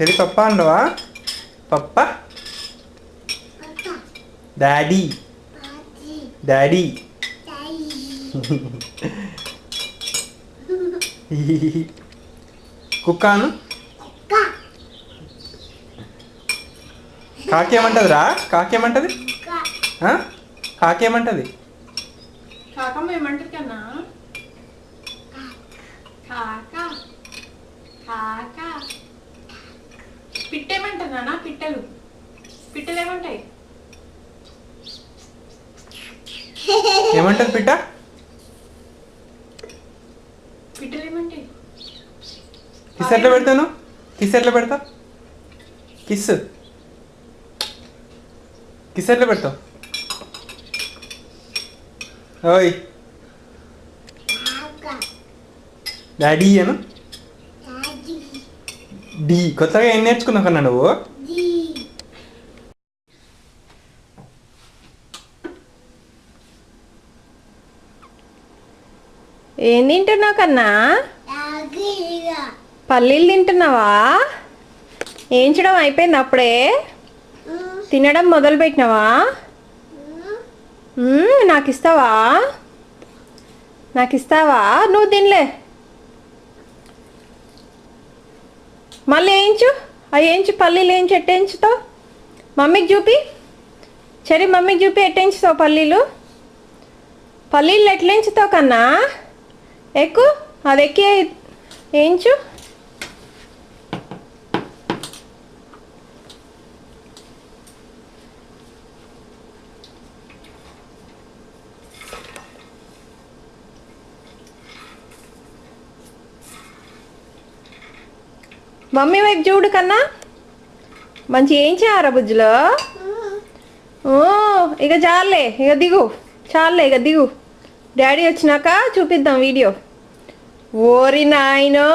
చెరి పప్పా అండవా? పప్ప daddy daddy కుక్కాను కాకేమంటది రా? కాకేమంటది? కాకేమంటది? కాకమ్మ ఏమంటది కన్నా? కాకా కాకా. పిట్టేమంటది నాన్న? పిట్టలు ఏమంటాయి? ఏమంటది పిట్ట? పిట్టలు ఏమంటాయి? కిస్ ఎట్లా పెడతాను? కిస్ ఎట్లా పెడతా? కిస్ కిస్ ఎట్లా పెడతావు? ఓయ్ డాడీ అను. డి కొత్తగా ఏం నేర్చుకున్నావు కన్నా నువ్వు? ఏం తింటున్నావు కన్నా? పల్లీలు తింటున్నావా? వేయించడం అయిపోయింది అప్పుడే? తినడం మొదలు పెట్టినావా? నాకు ఇస్తావా? నాకు ఇస్తావా? నువ్వు తినలే. మళ్ళీ వేయించు. అవి వేయించు. పల్లీలు వేయించు. ఎట్టేయించుతావు? మమ్మీకి చూపి. సరే మమ్మీకి చూపి ఎట్టేయించుతావు పల్లీలు. పల్లీలు ఎట్లా వేయించుతావు కన్నా? ఎక్కు. అది ఎక్కి వేయించు. మమ్మీ వైపు చూడు కన్నా. మంచి ఏం చేయారా బుజ్జులో? ఇక చాలే. ఇక దిగు. చాలే ఇక దిగు. డాడీ వచ్చినాక చూపిద్దాం వీడియో. ఓరి నాయనో.